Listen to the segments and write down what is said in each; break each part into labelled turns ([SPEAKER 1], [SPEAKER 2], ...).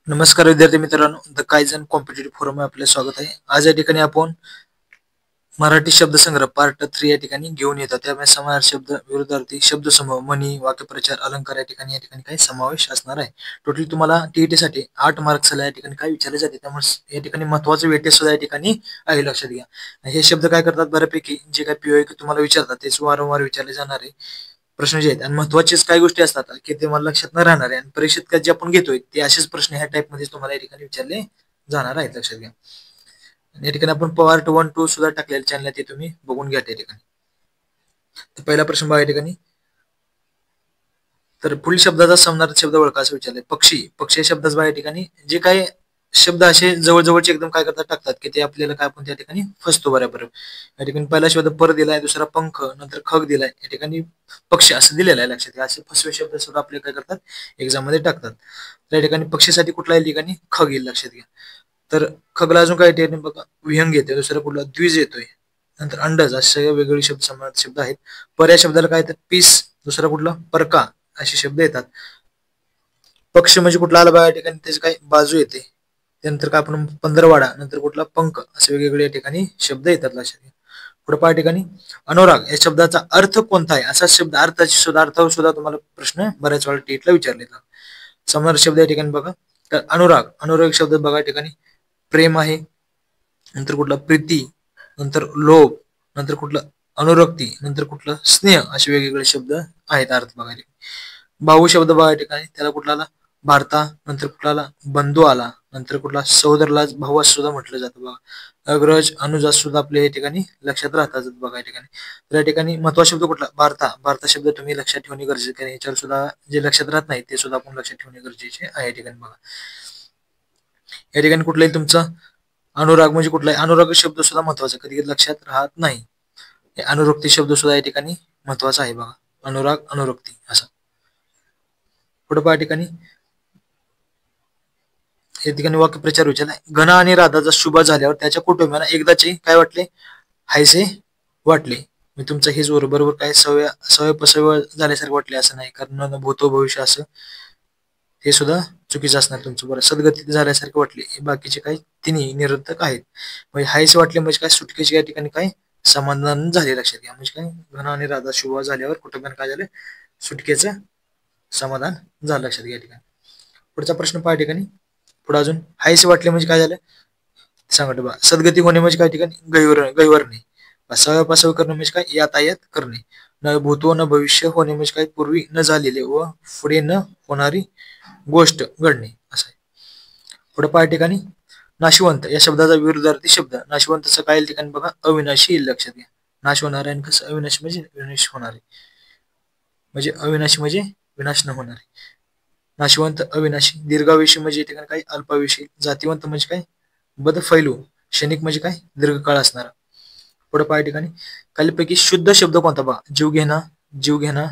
[SPEAKER 1] नमस्कार विद्यार्थी मित्रांनो, द कायझन कॉम्पिटिटिव्ह फोरम मध्ये आपले स्वागत आहे. आज या ठिकाणी आपण मराठी शब्दसंग्रह पार्ट 3 या ठिकाणी घेऊन येतो. त्यामुळे समाहार शब्द, विरुद्धार्थी, शब्दसमूह, म्हणी, वाक्यप्रचार, अलंकार या ठिकाणी काही समावेश असणार आहे. टोटली तुम्हाला टीईटी साठी 8 मार्क्सला या ठिकाणी काय विचारले जाते, त्यामुळे या ठिकाणी महत्त्वाचे वेटेज सुद्धा या ठिकाणी आहे, लक्षात घ्या. हे शब्द काय करतात, बऱ्यापैकी जे काही पीओ तुम्हाला विचारतात तेच वारंवार विचारले जाणारे प्रश्न जे आहेत आणि महत्वाचेच काही गोष्टी असतात की ते मला लक्षात न राहणार आहे आणि परीक्षेत जे आपण घेतोय ते असेच प्रश्न ह्या टाइप मध्ये तुम्हाला या ठिकाणी विचारले जाणार आहेत, लक्षात घ्या. या ठिकाणी आपण पार्ट 1, 2 सुद्धा टाकलेले चॅनल, ते तुम्ही बघून घ्या त्या ठिकाणी. तर पहिला प्रश्न बघा या ठिकाणी. तर पुढील शब्दाचा समानार्थी शब्द ओळखा असं विचारलंय. पक्षी. पक्षी या शब्दाचा बघा या ठिकाणी जे काही शब्द असे जवळजवळचे एकदम काय करतात, टाकतात की ते आपल्याला काय आपण त्या ठिकाणी फसतो बरोबर. या ठिकाणी पहिला शब्द पर दिलाय, दुसरा पंख, नंतर खग दिलाय, या ठिकाणी पक्षी असं दिलेलं आहे, लक्षात घ्या. असे फसवे शब्द सुद्धा आपले काय करतात, एक्झाम मध्ये टाकतात. तर या ठिकाणी पक्षीसाठी कुठला या ठिकाणी खग येईल, लक्षात घ्या. तर खगला अजून काय ठिकाणी बघा, विहंग येते, दुसरा कुठला द्विज येतोय, नंतर अंडज, असे वेगवेगळे शब्द समानार्थी शब्द आहेत. पर या शब्दाला काय येतात, पीस, दुसरा कुठला परका, असे शब्द येतात. पक्ष म्हणजे कुठला आला बघा या ठिकाणी, त्याची काय बाजू येते, त्यानंतर काय आपण पंधरवाडा, नंतर कुठला पंख, असे वेगवेगळे या ठिकाणी शब्द येतात, लक्षात घ्या. पुढे पहा ठिकाणी अनुराग या शब्दाचा अर्थ कोणता आहे, असा शब्द अर्थाची सुद्धा अर्थावर सुद्धा तुम्हाला प्रश्न बऱ्याच वेळा टीईटीला विचारले जातात. समानार्थी शब्द या ठिकाणी बघा. तर अनुराग, अनुराग शब्द बघा या ठिकाणी प्रेम आहे, नंतर कुठला प्रीती, नंतर लोभ, नंतर कुठलं अनुरक्ती, नंतर कुठलं स्नेह, असे वेगवेगळे शब्द आहेत अर्थ बघा. भाऊ शब्द बघा या ठिकाणी, त्याला कुठला आला, भारता, नंतर कुठला आला, बंधू आला, नंतर कुठला सहोदरला भाऊ असं सुद्धा म्हटलं जातं बघा. अग्रज, अनुज सुद्धा आपल्या या ठिकाणी लक्षात राहतात बघा या ठिकाणी. तर या ठिकाणी महत्वाचा शब्द कुठला, भारता. भारता शब्द तुम्ही लक्षात ठेवणे गरजेचे आहे, याच्यावर सुद्धा जे लक्षात राहत नाही ते सुद्धा आपण लक्षात ठेवणे गरजेचे आहे या ठिकाणी बघा. या ठिकाणी कुठलाही तुमचा अनुराग म्हणजे कुठलाही अनुराग शब्द सुद्धा महत्वाचा, कधी लक्षात राहत नाही. अनुरक्ती शब्द सुद्धा या ठिकाणी महत्वाचा आहे बघा, अनुराग, अनुरक्ती असं. पुढे पहा ठिकाणी या ठिकाणी वाक्यप्रचार विचारलाय. घन आणि राधाचा शुभ झाल्यावर त्याच्या कुटुंबियांना एकदाचे काय वाटले, हायसे वाटले. मी तुमचं हेच बरोबर काय सवय पसवय झाल्यासारखे वाटले असं नाही, कारण भूतो भविष्य असं हे सुद्धा चुकीचं असणार तुमचं. बरं, सद्गती झाल्यासारखे वाटले, हे बाकीचे काही तिन्ही निरर्थक आहेत. म्हणजे हायसे वाटले म्हणजे काय, सुटकेचे या ठिकाणी काय समाधान झाले, लक्षात घ्या. म्हणजे काय, घन आणि राधा शुभ झाल्यावर कुटुंबियांना काय झालं, सुटकेचं समाधान झालं, लक्षात घ्या ठिकाणी. पुढचा प्रश्न पहा ठिकाणी. पुढे अजून हायसे वाटले म्हणजे काय झालं सांगतो बा. सद्गती होणे म्हणजे काय ठिकाणी गैवरणे. पसाव्या पसाव करणे म्हणजे काय, यातायात करणे. न भूतो न भविष्य होणे म्हणजे काय, पूर्वी न झालेले व पुढे न होणारी गोष्ट घडणे असं आहे. पुढे पहा ठिकाणी नाशवंत या शब्दाचा विरुद्धार्थी शब्द. नाशवंतचं काय ठिकाणी बघा, अविनाशी येईल, लक्षात घ्या. नाश होणार आहे आणि कसं, अविनाशी म्हणजे विनाश होणार आहे, म्हणजे अविनाशी म्हणजे विनाश न होणार आहे. नाशवंत, अविनाशी. दीर्घायुषी म्हणजे ठिकाणी काय, अल्पायुषी. जातीवंत म्हणजे काय, बदफैलू. क्षणिक म्हणजे काय, दीर्घकाळ असणारा. पुढे पहा ठिकाणी खालीपैकी शुद्ध शब्द कोणता बघा. जीव घेणा, जीव घेणा,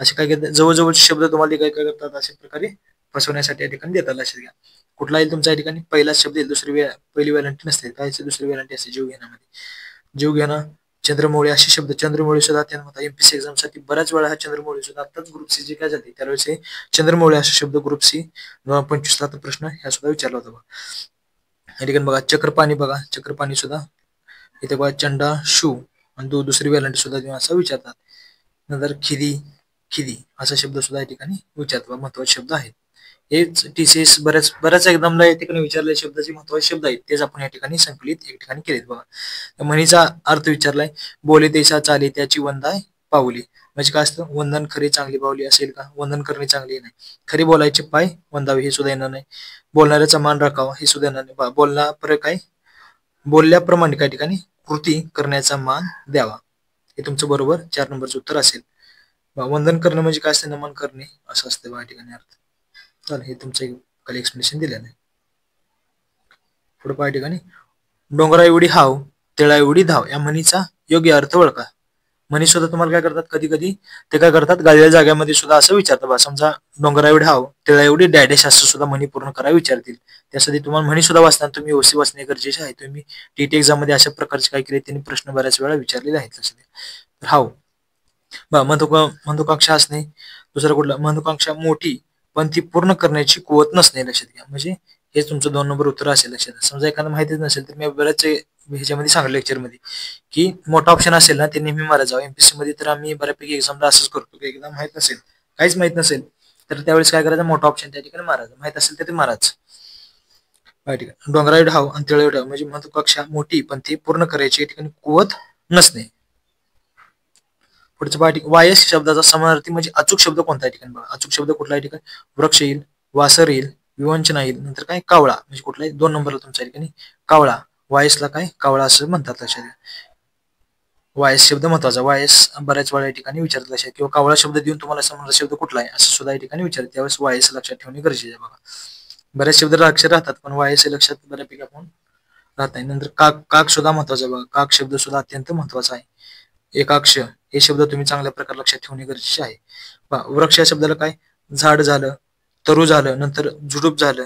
[SPEAKER 1] असे काय करतात, जवळजवळचे शब्द तुम्हाला काय काय करतात, अशा प्रकारे फसवण्यासाठी या ठिकाणी देतात, लक्षात घ्या. कुठला येईल तुमच्या ठिकाणी, पहिला शब्द येईल, पहिली वेलांटी नसते, काय दुसरी वेलांटी असते जीव घेण्यामध्ये. जीव घेणा, चंद्रमौळी असे शब्द. चंद्रमौळी सुद्धा त्यांना एमपीसी एक्झाम साठी बऱ्याच वेळा हा चंद्रमौळी सुद्धा आताच ग्रुप सी जे काय जाते त्यावेळेस चंद्रमौळी असा शब्द ग्रुप सी 2025 ला प्रश्न ह्या सुद्धा विचारला होता बघा. या ठिकाणी बघा चक्रपाणी, बघा चक्रपाणी सुद्धा इथे बघा चंडा शू आणि दुसरी वेलांटी सुद्धा असं विचारतात. नंतर खिदी, खिदी असा शब्द सुद्धा या ठिकाणी विचारतात, महत्वाचे शब्द आहेत. हेच टीसीएस बऱ्याच एक्झामला या ठिकाणी विचारलेल्या शब्दाचे महत्वाचे शब्द आहेत, तेच आपण या ठिकाणी संकलित एक ठिकाणी केलेत बघा. म्हणीचा अर्थ विचारलाय. बोले देशा चाले त्याची वंदाय पावली, म्हणजे काय असतं, वंदन खरी चांगली पावली असेल का, वंदन करणे चांगली नाही. खरी बोलायचे पाय वंदावे हे सुद्धा येणार नाही. बोलणाऱ्याचा मान राखावा हे सुद्धा येणार नाही. बोलण्याप्रमाणे काय, बोलल्याप्रमाणे काय ठिकाणी कृती करण्याचा मान द्यावा, हे तुमचं बरोबर 4 नंबरचं उत्तर असेल. वंदन करणं म्हणजे काय असतं, नमन करणे असं असतं बघा ठिकाणी अर्थ. चालेल, हे तुमचं खाली एक्सप्लेनेशन दिलेलं आहे. पुढे पहा ठिकाणी डोंगरा एवढी हाव तेळा एवढी धाव या म्हणीचा योग्य अर्थ ओळखा. म्हणी सुद्धा तुम्हाला काय करतात, कधी कधी ते काय करतात, गाळलेल्या जाग्यामध्ये सुद्धा असं विचारतात बा. समजा डोंगरा एवढी हाव तेळा एवढी डॅडेश असं सुद्धा म्हणी पूर्ण करायला विचारतील. त्यासाठी तुम्हाला म्हणी सुद्धा वाचताना तुम्ही ओसी वाचणे गरजेचे आहे. तुम्ही टीटी एक्झाम मध्ये अशा प्रकारचे काय केले, त्यांनी प्रश्न बऱ्याच वेळा विचारलेले आहेत, लक्षात. हाव बा महत्वाकांक्षा असणे, दुसरा कुठला महत्वाकांक्षा मोठी पण ती पूर्ण करण्याची कुवत नसणे, लक्षात घ्या. म्हणजे हेच तुमचं 2 नंबर उत्तर असेल लक्षात. समजा एखादा माहितीच नसेल तर मी बऱ्याच ह्याच्यामध्ये सांगितलं लेक्चरमध्ये की मोठा ऑप्शन असेल ना ते नेहमी मारा जावं. एमपीएससी मध्ये तर आम्ही बऱ्यापैकी एक्झामला असंच करतो की एकदा माहित नसेल, काहीच माहित नसेल तर त्यावेळेस काय करायचं, मोठा ऑप्शन त्या ठिकाणी मारायचं, माहित असेल तर ते मारायचं. ठीक आहे. डोंगराळ ढाव आणि तळावी ढाव म्हणजे महत्वाकांक्षा मोठी पण ती पूर्ण करायची या ठिकाणी कुवत नसणे. पुढच्या पाठी वायस शब्दाचा समानार्थी म्हणजे अचूक शब्द कोणता आहे ठिकाणी बघा. अचूक शब्द कुठला आहे ठिकाणी, वृक्ष येईल, वासर येईल, विवंचना येईल, नंतर काय कावळा म्हणजे कुठलाही 2 नंबरला तुमच्या ठिकाणी कावळा. वायसला काय कावळा असं म्हणतात लक्षात घ्या. वायस शब्द महत्वाचा. वायस बऱ्याच वेळा या ठिकाणी विचारत लक्षात, किंवा कावळा शब्द देऊन तुम्हाला समजा शब्द कुठला आहे असं सुद्धा या ठिकाणी विचारत, त्यावेळेस वायस लक्षात ठेवणे गरजेचे आहे बघा. बरेच शब्द अक्षर राहतात पण वायस हे लक्षात बऱ्यापैकी आपण राहत नाही. नंतर काक, काक सुद्धा महत्वाचा आहे बघा. काक शब्द सुद्धा अत्यंत महत्वाचा आहे. एकाक्ष हे शब्द तुम्ही चांगल्या प्रकारे लक्षात ठेवणे गरजेचे आहे. वृक्ष या शब्दाला काय, झाड झालं, तरु झालं, नंतर झुडूप झालं,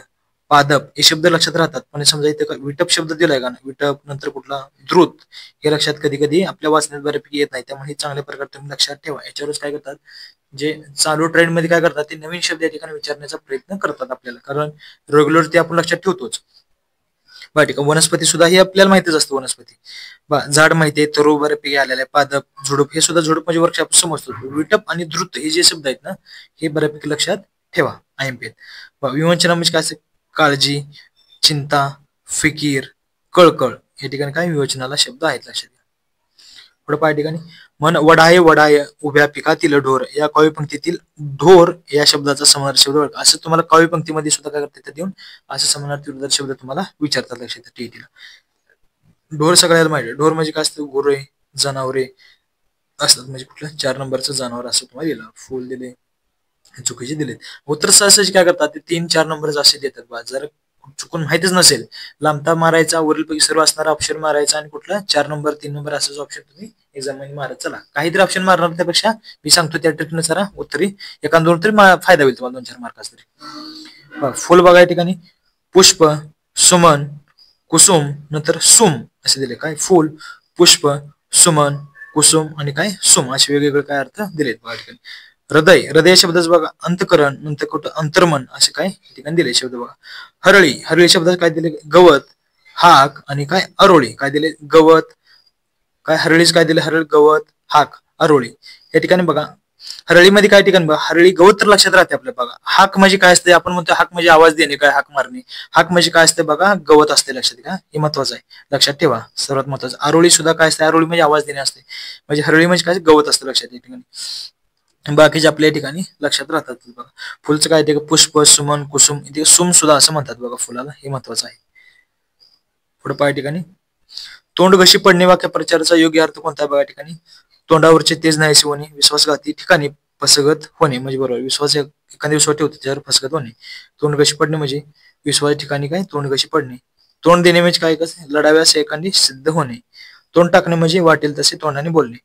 [SPEAKER 1] पादप हे शब्द लक्षात राहतात. पण समजा इथे काय विटप शब्द दिलाय का, विटप नंतर कुठला द्रुत हे लक्षात कधी कधी आपल्या वाचण्यात बऱ्यापैकी येत नाही, त्यामुळे चांगल्या प्रकारे तुम्ही लक्षात ठेवा. याच्यावरच काय करतात, जे चालू ट्रेंड मध्ये काय करतात ते नवीन शब्द या ठिकाणी विचारण्याचा प्रयत्न करतात आपल्याला, कारण रेग्युलर ते आपण लक्षात ठेवतोच. बरं ठीक आहे. वनस्पती सुद्धा हे आपल्याला माहितीच असतं. वनस्पती झाड माहिती आहे, तरु बऱ्यापैकी आलेला आहे, पादप, झुडूप हे सुद्धा, झुडूप म्हणजे वृक्ष आपण समजतो. विटप आणि द्रुत हे जे शब्द आहेत ना हे बऱ्यापैकी लक्षात ठेवा आयएमपी. विवंचना म्हणजे काय असते, काळजी, चिंता, फिकीर, कळकळ या ठिकाणी काय विवचनाला शब्द आहेत लक्षात घ्या. पुढे पाय ठिकाणी मन वडाय वडाय उभ्या पिकातील ढोर या काव्य पंक्तीतील ढोर या शब्दाचा समानार्थी शब्द ओळखा. असं तुम्हाला काव्य पंक्तीमध्ये सुद्धा काय करता देऊन असं समानार्थी विरुद्ध शब्द तुम्हाला विचारतात लक्षात टीईटीला. ढोर सगळ्याला माहिती आहे. ढोर म्हणजे काय असतं, गुरे, जनावरे असतात. म्हणजे कुठलं 4 नंबरचं जनावर असं तुम्हाला दिलं. फुल दिले, चुकीचे दिलेत. उत्तर सहज काय करतात ते 3-4 नंबर असे देतात बा. जर चुकून माहितीच नसेल, लांबता मारायचा, वरीलपैकी सर्व असणारा ऑप्शन मारायचा आणि कुठला 4 नंबर 3 नंबर असंच ऑप्शन तुम्ही एक्झाम मध्ये मारत चला. काहीतरी ऑप्शन मारणार त्यापेक्षा मी सांगतो त्या ट्रिकनुसार उत्तरी एखाद 2 तरी फायदा होईल तुम्हाला 2-4 मार्काचा तरी. फुल बघा या ठिकाणी पुष्प, सुमन, कुसुम, नंतर सुम असे दिले. काय फुल, पुष्प, सुमन, कुसुम आणि काय सुम असे वेगवेगळे काय अर्थ दिलेत बघा ठिकाणी. हृदय, हृदय शब्दाच बघा अंतकरण, नंतर कुठं अंतर्मन असे काय ठिकाणी दिले शब्द बघा. हरळी, हरळी शब्दात काय दिले, गवत, हाक आणि काय अरोळी काय दिले, गवत काय हरळीच काय दिले, हरळ, गवत, हाक, अरोळी या ठिकाणी बघा. हरळीमध्ये काय ठिकाणी बघा, हरळी गवत तर लक्षात राहते आपल्या बघा. हाक म्हणजे काय असते, आपण म्हणतो हाक म्हणजे आवाज देणे, काय हाक मारणे. हाक म्हणजे काय असते बघा, गवत असते लक्षात घ्या. हे महत्वाचं आहे, लक्षात ठेवा. सर्वात महत्वाचं अरोळी सुद्धा काय असते, अरोळी म्हणजे आवाज देणे असते. म्हणजे हरळी म्हणजे काय गवत असतं लक्षात या ठिकाणी. बाकीचे आपल्या ठिकाणी लक्षात राहतात बघा. फुलचं काय ते पुष्प, सुमन, कुसुम, इथे सुम सुद्धा असं म्हणतात बघा फुलाला, हे महत्वाचं आहे. पुढे पाय ठिकाणी तोंड घशी पडणे वाक्य प्रचाराचा योग्य अर्थ कोणता आहे बघा ठिकाणी. तोंडावरचे तेज नाहीसे होणे, विश्वासघाती ठिकाणी फसगत होणे म्हणजे बरोबर. विश्वास एखाद्या विश्वास ठेवतो त्याच्यावर फसगत होणे. तोंड घशी पडणे म्हणजे विश्वास ठिकाणी काय तोंड घशी पडणे. तोंड देणे म्हणजे काय, कसं लढाव्यास एखादी सिद्ध होणे. तोंड टाकणे म्हणजे वाटेल तसे तोंडाने बोलणे.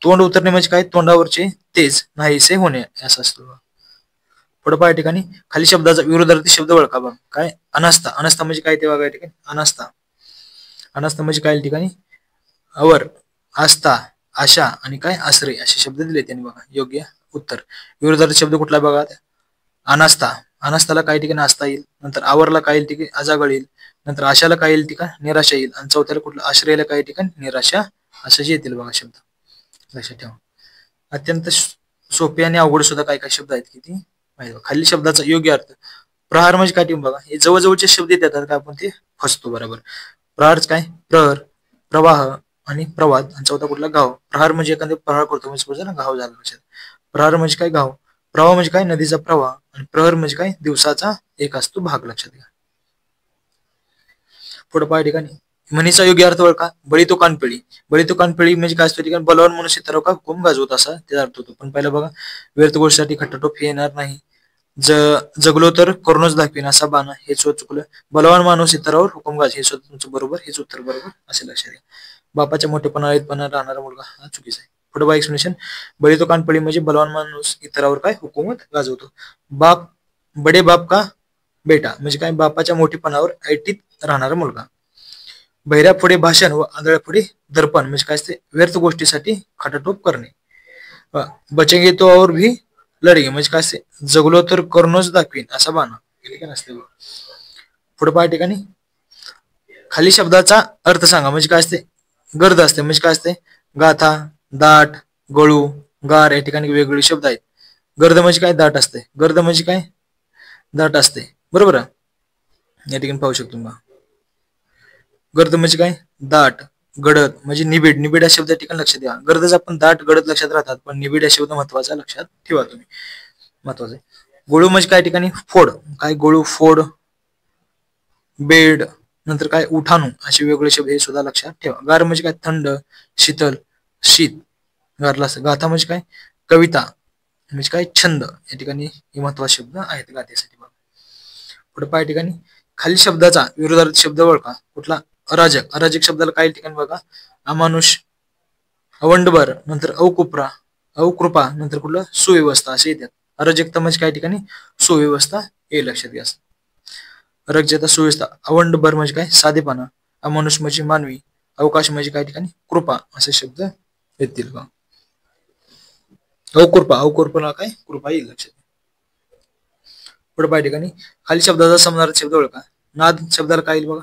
[SPEAKER 1] तोंड उतरणे म्हणजे काय, तोंडावरचे तेज नाहीसे होणे असं असतं. पुढे पाय ठिकाणी खाली शब्दाचा विरोधार्थी शब्द ओळखा बघा. काय अनास्था, अनास्था म्हणजे काय ते बघा या ठिकाणी. अनास्था, अनास्था म्हणजे काय ठिकाणी, अवर, आस्था, आशा आणि काय आश्रय असे शब्द दिले त्यांनी बघा. योग्य उत्तर. विरोधार्थी शब्द कुठला बघा, अनास्था, अनास्थाला काही ठिकाणी आस्था येईल, नंतर आवरला काही ठिकाणी अजागळ येईल, नंतर आशाला काही येईल ठिकाण निराशा येईल, आणि चौथ्याला कुठलं आश्रयाला काही ठिकाणी निराशा असं जे येतील बघा शब्द लक्षात ठेवा. अत्यंत सोपे आणि अवघड सुद्धा काही काही शब्द आहेत की ती माहिती. खाली शब्दाचा योग्य अर्थ. प्रहार म्हणजे काय टीम बघा, हे जवळजवळचे शब्द येतात का आपण ते फसतो बरोबर. प्रहार काय, प्रहर, प्रवाह आणि प्रवाद, आणि चौथा कुठला गाव. प्रहार म्हणजे एखादे प्रहार करतो म्हणजे ना गाव झालं लक्षात. प्रहार म्हणजे काय गाव, प्रवाह म्हणजे काय नदीचा प्रवाह, आणि प्रहर म्हणजे काय दिवसाचा एक असतो भाग लक्षात घ्या. पुढे पाय ठिकाणी म्हणीचा योग्य अर्थ ओळखा. बळी तो कानपिळी, बळी तो कानपिळी म्हणजे काय असतो ठिकाणी बलवान मनुष्य तर का हुकूम गाजवत असा त्याचा अर्थ होतो. पण पहिला बघा, व्यर्थ गोष्टीसाठी खट्टाटोप येणार नाही, जगलो तर करूनच दाखवीन असा बाणा, हे चुकलं. बलवान माणूस इतरावर हुकूम गाज, हे सुद्धा तुमचं बरोबर, हेच उत्तर बरोबर असे लक्षात घ्या. बापाच्या मोठेपणा राहणारा मुलगा हा चुकीचा आहे. पुढे बघा एक्सप्लेनेशन. बळी तो कानपिळी म्हणजे बलवान माणूस इतरावर काय हुकूमत गाजवतो. बाप, बडे बाप का बेटा म्हणजे काय बापाच्या मोठेपणावर ऐटीत राहणारा मुलगा. बहिऱ्या पुढे भाषण व आंधळ्या पुढे दर्पण म्हणजे काय असते व्यर्थ गोष्टीसाठी खटाटोप करणे. बचेंगे तो और भी लढेंगे म्हणजे काय असते जगलो तर करूनच दाखवीन असा बाणा नसते. पुढे पहा या ठिकाणी खाली शब्दाचा अर्थ सांगा म्हणजे काय असते, गर्द असते म्हणजे काय असते, गाथा, दाट, गळू, गार या ठिकाणी वेगवेगळे शब्द आहेत. गर्द म्हणजे काय, दाट असते. गर्द म्हणजे काय, दाट असते. बरोबर या ठिकाणी पाहू शकतो तुम्ही. गर्द म्हणजे काय, दाट. गडद म्हणजे निबिड. निबिड हा शब्द या ठिकाणी लक्षात घ्या. गर्दच आपण दाट गडद लक्षात राहतात, पण निबिड हा शब्द महत्वाचा लक्षात ठेवा तुम्ही, महत्वाचा आहे. गोळू म्हणजे काय ठिकाणी, फोड. काय गोळू, फोड, बेड, नंतर काय उठाणू असे वेगवेगळे शब्द हे सुद्धा लक्षात ठेवा. गार म्हणजे काय, थंड, शीतल, शीत गारला असं. गाथा म्हणजे काय, कविता म्हणजे काय, छंद. या ठिकाणी हे महत्वाचे शब्द आहेत गाथेसाठी. पुढे पाय ठिकाणी खाली शब्दाचा विरोधार्थी शब्द ओळखा. कुठला, अराजक. अराजक शब्दाला काही ठिकाणी बघा, अमानुष, अवंडभर, नंतर अवकुप्रा, अवकृपा, नंतर कुठलं, सुव्यवस्था असे येतात. अराजकता म्हणजे काही ठिकाणी सुव्यवस्था हे लक्षात घ्या. अराजकता, सुव्यवस्था. अवंडभर म्हणजे काय, साधेपणा. अमानुष म्हणजे मानवी. अवकाश म्हणजे काही ठिकाणी कृपा असे शब्द येतील का. अवकृपा, अवकृपा काय, कृपा येईल लक्षात. पुढे पाय ठिकाणी खाली शब्दाचा समानार्थी शब्द ओळखा. नाद शब्दाला काय येईल बघा,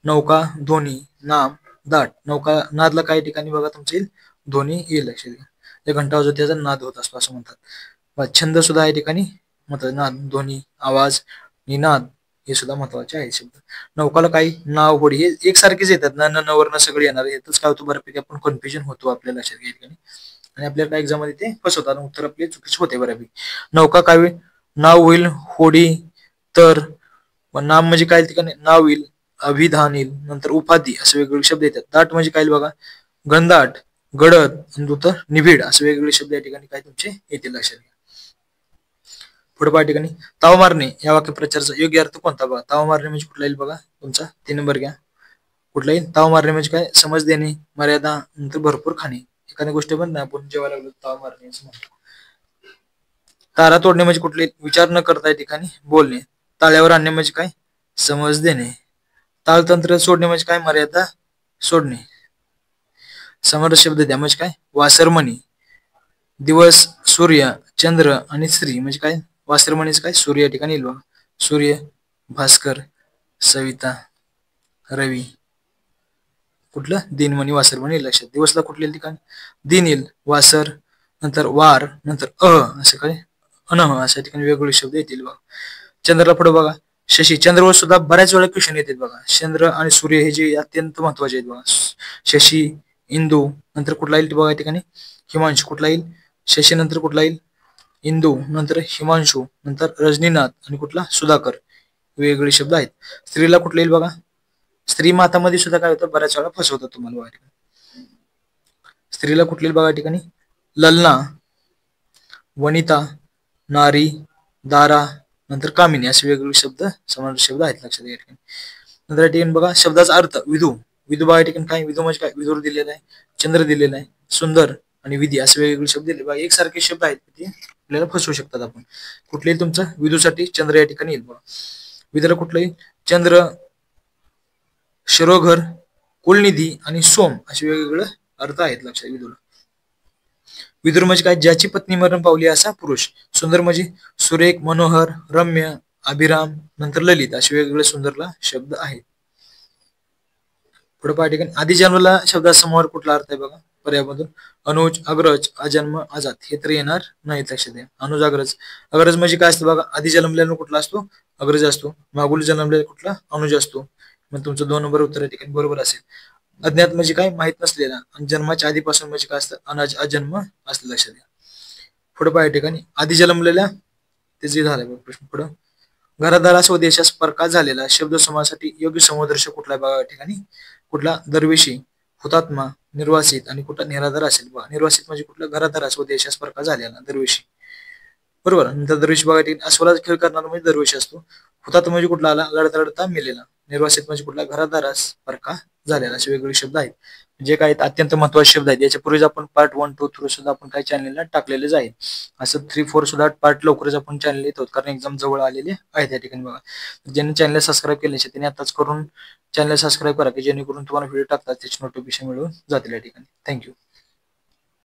[SPEAKER 1] नौका, ध्वनी, नाम, दाट. नौका, नादला काही ठिकाणी बघा तुमचे येईल ध्वनी येईल लक्षात घ्या. जे घंटा वाजवतो त्याचा नाद होत असतो असं म्हणतात. छंद सुद्धा या ठिकाणी महत्वाचा, नाद, ध्वनी, आवाज, निनाद हे सुद्धा महत्वाचे आहे शब्द. नौकाला काही नाव, होडी हे एकसारखेच येतात ना, न वर्ण सगळे येणार. येतच काय होतं, बऱ्यापैकी आपण कन्फ्युजन होतो आपल्या लक्षात घ्या ठिकाणी, आणि आपल्याला काय एक्झाम मध्ये ते फसवतात, उत्तर आपले चुकीचे होते बऱ्यापैकी. नौका काय नाव होईल, होडी तर, नाम म्हणजे काय ठिकाणी नाव येईल, अभिधान येईल, नंतर उपाधी असे वेगवेगळे शब्द येतात. दाट म्हणजे काय बघा, घनदाट, गडद, नंतर निबिड असे वेगवेगळे शब्द या ठिकाणी काय तुमचे येतील लक्षात घ्या. पुढे पाय ठिकाणी ताव मारणे या वाक्यप्रचाराचा योग्य अर्थ कोणता बघा. ताव मारणे म्हणजे कुठला येईल बघा तुमचा, 3 नंबर घ्या. कुठला येईल, ताव मारणे म्हणजे काय, समज देणे, मर्यादा, नंतर भरपूर खाणे. एखाद्या गोष्टी पण नाही आपण जेव्हा लागलो ताव मारणे असं म्हणतो. तारा तोडणे म्हणजे कुठले, विचार न करता या ठिकाणी बोलणे. ताळ्यावर आणणे म्हणजे काय, समज देणे. ताळतंत्र सोडणे म्हणजे काय, मर्यादा सोडणे. समर्थ शब्द द्या म्हणजे काय, वासरमणी. दिवस, सूर्य, चंद्र आणि स्त्री म्हणजे काय, वासरमणीच काय, सूर्य या ठिकाणी येईल बघा. सूर्य, भास्कर, सविता, रवी, कुठलं, दिनमणी, वासरमणी लक्षात. दिवसला कुठल्या ठिकाणी दिन येईल, वासर, नंतर वार, नंतर असं काय, अनह अशा ठिकाणी वेगवेगळे शब्द येतील बघा. चंद्राला पुढे बघा, शशी. चंद्रवर सुद्धा बऱ्याच वेळा क्वेश्चन येतात बघा. चंद्र आणि सूर्य हे जे अत्यंत महत्वाचे आहेत बघा. शशी, इंदू, नंतर कुठला येईल बघा या ठिकाणी, हिमांशू. कुठला येईल, शशी नंतर कुठला येईल, इंदू, नंतर हिमांशू, नंतर रजनीनाथ आणि कुठला, सुधाकर. वेगवेगळे शब्द आहेत. स्त्रीला कुठला येईल बघा, स्त्री मातामध्ये सुद्धा काय होतं, बऱ्याच वेळा फसवतात तुम्हाला बघा. स्त्रीला कुठली येईल बघा या ठिकाणी, ललना, वनिता, नारी, दारा, नंतर कामिनी असे वेगवेगळे शब्द समानार्थी शब्द आहेत लक्षात घ्या. नंतर या ठिकाणी बघा शब्दाचा अर्थ, विधू. विधू बघा या ठिकाणी काय, विधू म्हणजे काय, विधूर दिलेला आहे, चंद्र दिलेला आहे, सुंदर आणि विधी असे वेगवेगळे शब्द दिले बघा. एकसारखे शब्द आहेत ते आपल्याला फसवू शकतात आपण. कुठले तुमचं, विधूसाठी चंद्र या ठिकाणी येईल बघा. विधूला कुठलं येईल, चंद्र, शिरोघर, कुलनिधी आणि सोम असे वेगवेगळे अर्थ आहेत लक्षात विधूला. विदुर म्हणजे काय, ज्याची पत्नी मरण पावली असा पुरुष. सुंदर म्हणजे सुरेख, मनोहर, रम्य, अभिराम, नंतर ललित असे वेगवेगळे सुंदरला शब्द आहेत. पुढे पाय ठिकाणी आधी जन्मला शब्दासमोर कुठला अर्थ आहे बघा पर्यायामधून, अनुज, अग्रज, अजन्म, आजात हे तर येणार नाही लक्षात द्या. अनुज, अग्रज. अग्रज म्हणजे काय असतं बघा, आधी जन्मलेला कुठला असतो, अग्रज असतो. मागून जन्मलेला कुठला, अनुज असतो. मग तुमचं 2 नंबर उत्तर या ठिकाणी बरोबर असेल. अज्ञात म्हणजे काय, माहित नसलेला. आणि जन्माच्या आधीपासून म्हणजे काय असतं, अजन्म असलं लक्षात द्या. पुढे पाय ठिकाणी आधी जन्मलेल्या ते जे झालं प्रश्न. पुढं घरादारा स्वदेशास प्रकाश झालेला शब्द समासासाठी योग्य समूहदर्शक कुठला बघा या ठिकाणी, कुठला, दरवेशी, हुतात्मा, निर्वासित आणि कुठला निराधार असेल बघा. निर्वासित म्हणजे कुठला, घरादारा स्वदेशास प्रकाश झालेला दरवेशी. बरोबर. नंतर दरवेशी बघा ठिकाणी अस्वलाचा खेळ करणारा म्हणजे दरवेशी असतो. हुतात्मा म्हणजे कुठला आला, लढता लढता मेलेला. निर्वासित म्हणजे कुठला, घरादारास परका झालेला. असे वेगवेगळे शब्द आहेत जे काय अत्यंत महत्वाचे शब्द आहेत. याच्या पूर्वीच आपण पार्ट 1, 2, 3 सुद्धा आपण काही चॅनलला टाकलेले आहे. असं 3, 4 सुद्धा पार्ट लवकरच आपण चॅनल येत आहोत, कारण एक्झाम जवळ आलेले आहेत या ठिकाणी बघा. ज्यांनी चॅनल सबस्क्राईब केले त्यांनी आताच करून चॅनल सबस्क्राईब करा, की जेणेकरून तुम्हाला व्हिडिओ टाकतात त्याची नोटिफिकेशन मिळून जातील या ठिकाणी. थँक्यू.